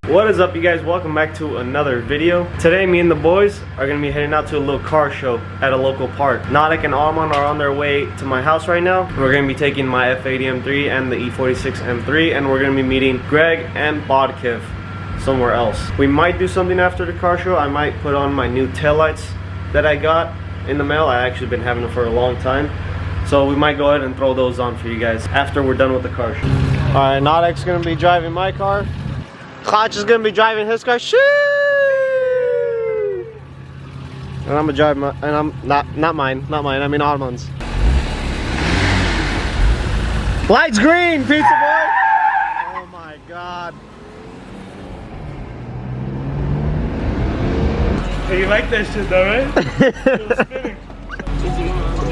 What is up, you guys? Welcome back to another video. Today me and the boys are gonna be heading out to a little car show at a local park. Nadik and Arman are on their way to my house right now. We're gonna be taking my F80 M3 and the E46 M3, and we're gonna be meeting Greg and Bodkiv somewhere else. We might do something after the car show. I might put on my new taillights that I got in the mail. I actually been having them for a long time, so we might go ahead and throw those on for you guys after we're done with the car show. All right, Nadik's gonna be driving my car. Klotch is gonna be driving his car. Shoo! And I'm gonna drive my, and I'm not mine. I mean Arman's. Lights green, pizza boy. Oh my god. Hey, you like that shit though, right?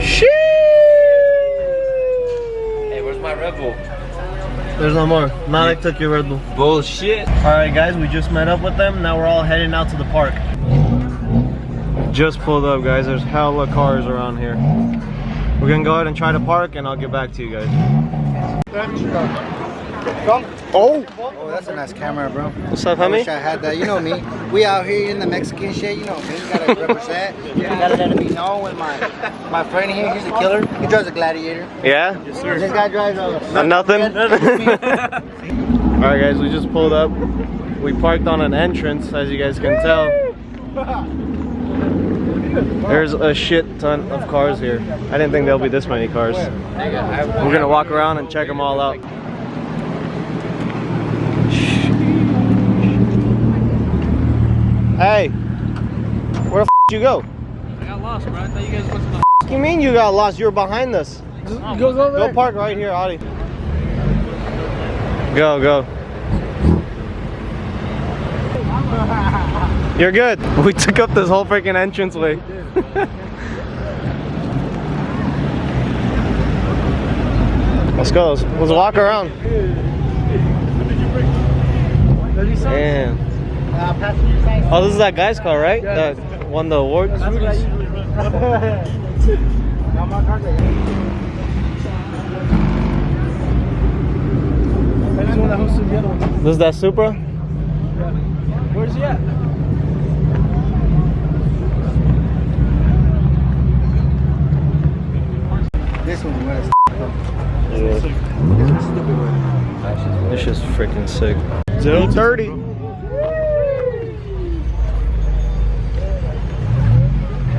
Shoo! Hey, where's my Red Bull? There's no more. Nadik took your Red Bull. Bullshit. Alright guys, we just met up with them. Now we're all heading out to the park. Just pulled up, guys. There's hella cars around here. We're gonna go ahead and try to park and I'll get back to you guys. Oh! Oh, that's a nice camera, bro. What's up, I homie? wish I had that. You know me. We out here in the Mexican shit. You know me. You gotta represent. You gotta let it be known with my friend here. He's a killer. He drives a Gladiator. Yeah? Yes, sir. This guy drives a Nothing? Alright guys, we just pulled up. We parked on an entrance, as you guys can tell. There's a shit ton of cars here. I didn't think there'll be this many cars. We're gonna walk around and check them all out. Hey, where the f you go? I got lost, bro. I thought you guys went to the. What do you mean you got lost? You were behind us. Go park right here, Audi. Go. You're good. We took up this whole freaking entranceway. Let's go. Let's walk around. Damn. Oh, this is that guy's car, right? That won the award. This is that Supra? Where's he at? This one was. This shit's freaking sick. 0-30.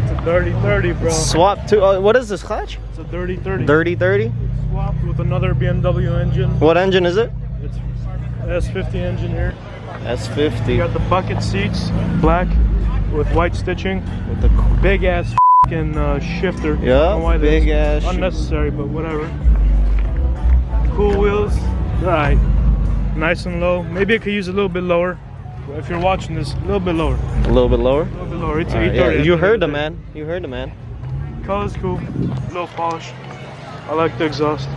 It's a 30-30, bro. Swap to, what is this clutch? It's a 30-30. 30-30? Swapped with another BMW engine. What engine is it? It's S50 engine here. You S50. got the bucket seats, black, with white stitching. With the Big ass f***ing shifter. I don't know why big that's ass. unnecessary, but whatever. Cool wheels. Alright. Nice and low. Maybe I could use a little bit lower. If you're watching this, a little bit lower. A little bit lower? A little bit lower. It's Alright, 830. yeah, you heard the man. You heard the man. Color's cool. Little polish. I like the exhaust.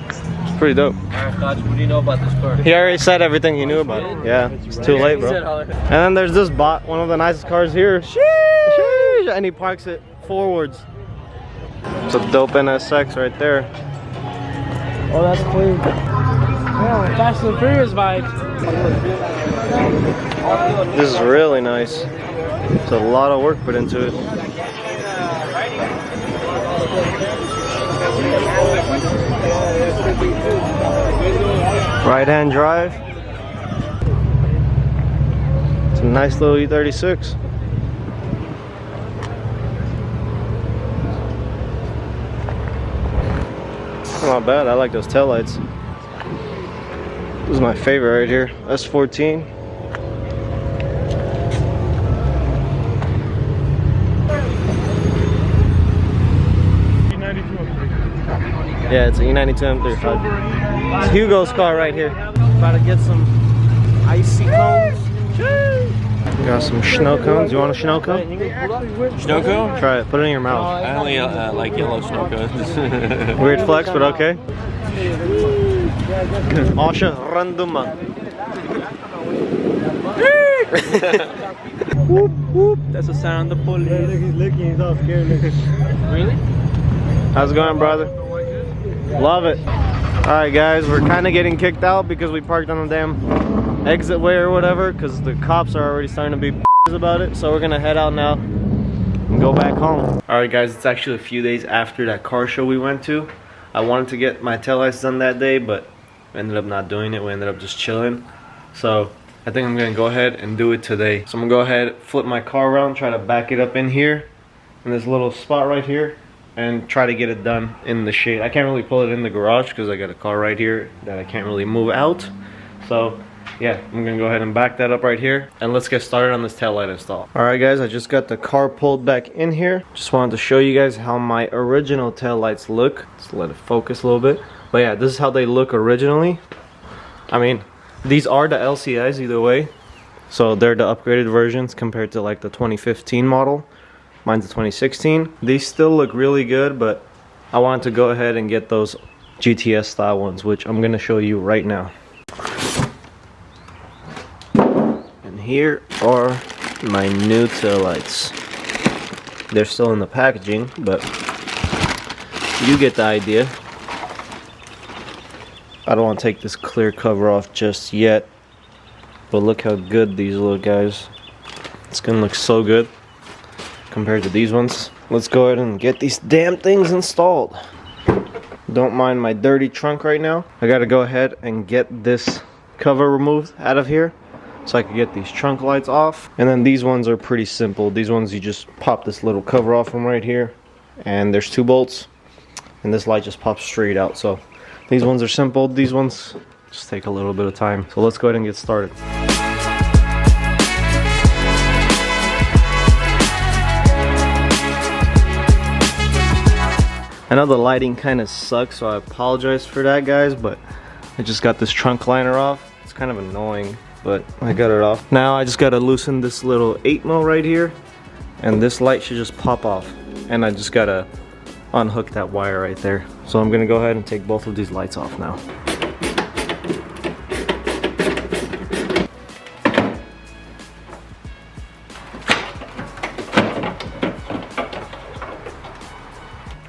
It's pretty dope. What do you know about this car? He already said everything he knew about it. Yeah, it's too late, bro. And then there's this bot, one of the nicest cars here. Sheesh! And he parks it forwards. It's a dope NSX right there. Oh, that's clean. Yeah, Fast and Furious vibes. This is really nice. It's a lot of work put into it. Right-hand drive. It's a nice little E36. Not bad. I like those taillights. This is my favorite right here. S14. Yeah, it's an E92 M3. It's Hugo's car right here. About to get some icy cones. Got some snow cones. You want a snow cone? Snow cone? Try it. Put it in your mouth. I only like yellow snow cones. Weird flex, but okay. Asha Randuma. Whoop, whoop. That's the sound of the police. Look, he's licking. He's all scared. Really? How's it going, brother? Love it. Alright guys, we're kind of getting kicked out because we parked on the damn exit way or whatever, because the cops are already starting to be about it. So we're gonna head out now and go back home. Alright guys, it's actually a few days after that car show we went to. I wanted to get my taillights done that day, but we ended up not doing it. We ended up just chilling. So I think I'm gonna go ahead and do it today. So I'm gonna go ahead, flip my car around, try to back it up in here, in this little spot right here, and try to get it done in the shade. I can't really pull it in the garage because I got a car right here that I can't really move out. So yeah, I'm gonna go ahead and back that up right here, and let's get started on this taillight install. Alright guys, I just got the car pulled back in here. Just wanted to show you guys how my original taillights look. Let's let it focus a little bit. But yeah, this is how they look originally. I mean, these are the LCIs either way. So they're the upgraded versions compared to like the 2015 model. Mine's a 2016. These still look really good, but I wanted to go ahead and get those GTS style ones, which I'm gonna show you right now. And here are my new taillights. They're still in the packaging, but you get the idea. I don't want to take this clear cover off just yet, but look how good these look, guys. It's gonna look so good compared to these ones. Let's go ahead and get these damn things installed. Don't mind my dirty trunk right now. I gotta go ahead and get this cover removed out of here so I can get these trunk lights off. And then these ones are pretty simple. These ones, you just pop this little cover off from right here, and there's 2 bolts, and this light just pops straight out. So these ones are simple. These ones just take a little bit of time. So let's go ahead and get started. I know the lighting kind of sucks, so I apologize for that, guys, but I just got this trunk liner off. It's kind of annoying, but I got it off. Now I just got to loosen this little 8mm right here, and this light should just pop off. And I just got to unhook that wire right there. So I'm going to go ahead and take both of these lights off now.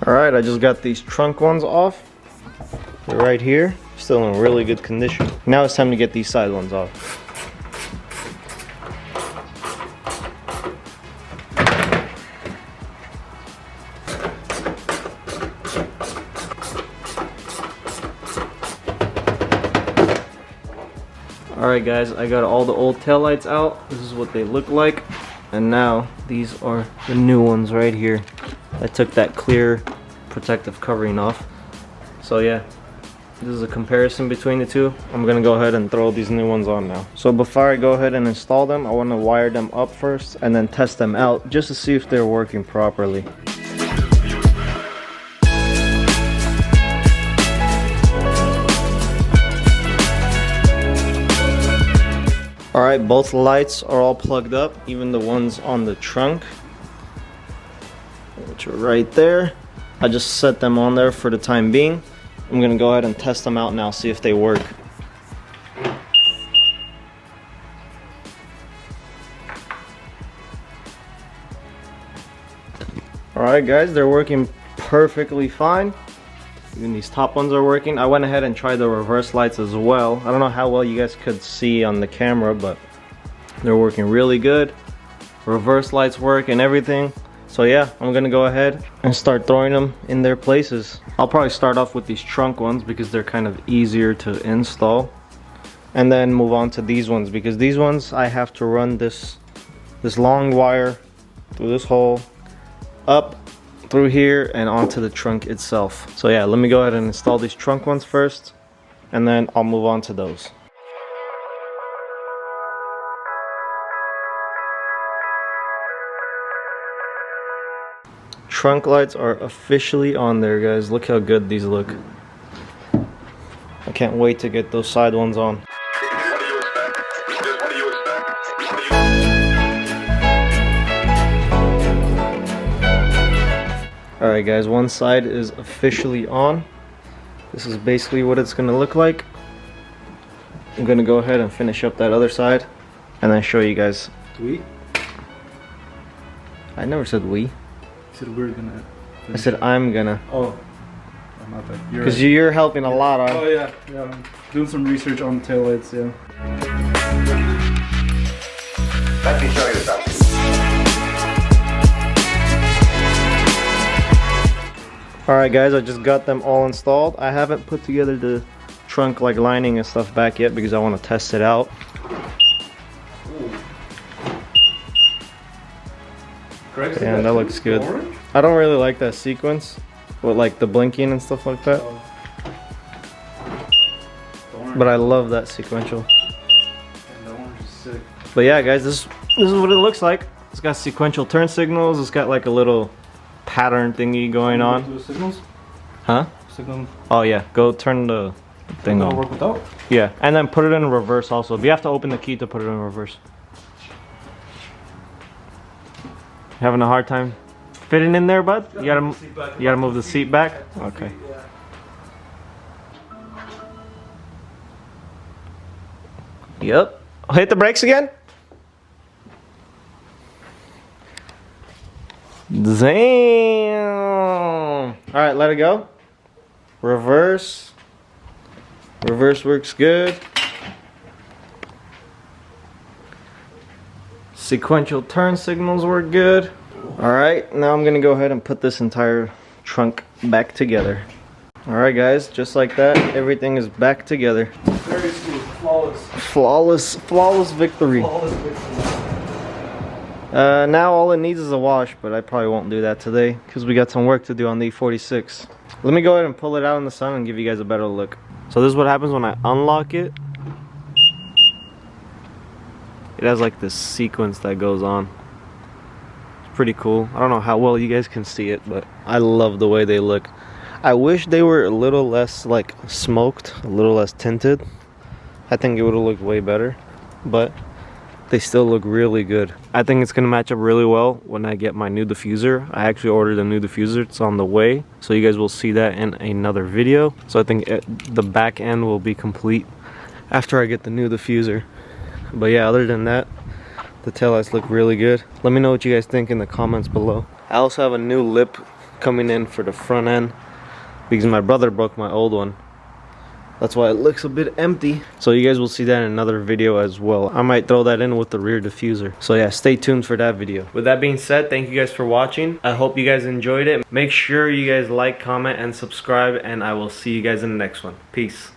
Alright, I just got these trunk ones off. They're right here, still in really good condition. Now it's time to get these side ones off. Alright guys, I got all the old taillights out. This is what they look like. And now these are the new ones right here. I took that clear protective covering off. So yeah, this is a comparison between the two. I'm gonna go ahead and throw these new ones on now. So before I go ahead and install them, I want to wire them up first and then test them out just to see if they're working properly. Alright, both lights are all plugged up, even the ones on the trunk, which are right there. I just set them on there for the time being. I'm gonna go ahead and test them out now, see if they work. Alright guys, they're working perfectly fine. Even these top ones are working. I went ahead and tried the reverse lights as well. I don't know how well you guys could see on the camera, but they're working really good. Reverse lights work and everything. So yeah, I'm gonna go ahead and start throwing them in their places. I'll probably start off with these trunk ones because they're kind of easier to install, and then move on to these ones, because these ones I have to run this long wire through this hole, up through here and onto the trunk itself. So yeah, let me go ahead and install these trunk ones first, and then I'll move on to those. Trunk lights are officially on there, guys. Look how good these look. I can't wait to get those side ones on. Alright guys, one side is officially on. This is basically what it's gonna look like. I'm gonna go ahead and finish up that other side and then show you guys. We? I never said we. You said we're gonna. I said I'm gonna. Oh, not that. Because you're helping a lot on. Oh yeah, yeah. I'm doing some research on taillights, yeah. Let me show you something. Alright guys, I just got them all installed. I haven't put together the trunk like lining and stuff back yet because I want to test it out. And that looks good. I don't really like that sequence with like the blinking and stuff like that. But I love that sequential. But yeah guys, this is what it looks like. It's got sequential turn signals. It's got like a little pattern thingy going on. Huh? Oh yeah, go turn the thing on. Work without? Yeah, and then put it in reverse also. But you have to open the key to put it in reverse. Having a hard time fitting in there, bud? You gotta move the seat back? Okay. Yep. Hit the brakes again. Damn. Alright, let it go. Reverse. Reverse works good. Sequential turn signals work good. Alright, now I'm gonna go ahead and put this entire trunk back together. Alright guys, just like that, everything is back together. Very smooth, flawless. Flawless victory. Flawless victory. Now all it needs is a wash, but I probably won't do that today because we got some work to do on the E46. Let me go ahead and pull it out in the sun and give you guys a better look. So this is what happens when I unlock it. It has like this sequence that goes on. It's pretty cool. I don't know how well you guys can see it, but I love the way they look. I wish they were a little less like smoked, a little less tinted. I think it would have looked way better, but they still look really good. I think it's gonna match up really well when I get my new diffuser. I actually ordered a new diffuser, it's on the way. So you guys will see that in another video. So I think the back end will be complete after I get the new diffuser. But yeah, other than that, the taillights look really good. Let me know what you guys think in the comments below. I also have a new lip coming in for the front end because my brother broke my old one. That's why it looks a bit empty. So you guys will see that in another video as well. I might throw that in with the rear diffuser. So yeah, stay tuned for that video. With that being said, thank you guys for watching. I hope you guys enjoyed it. Make sure you guys like, comment, and subscribe, and I will see you guys in the next one. Peace.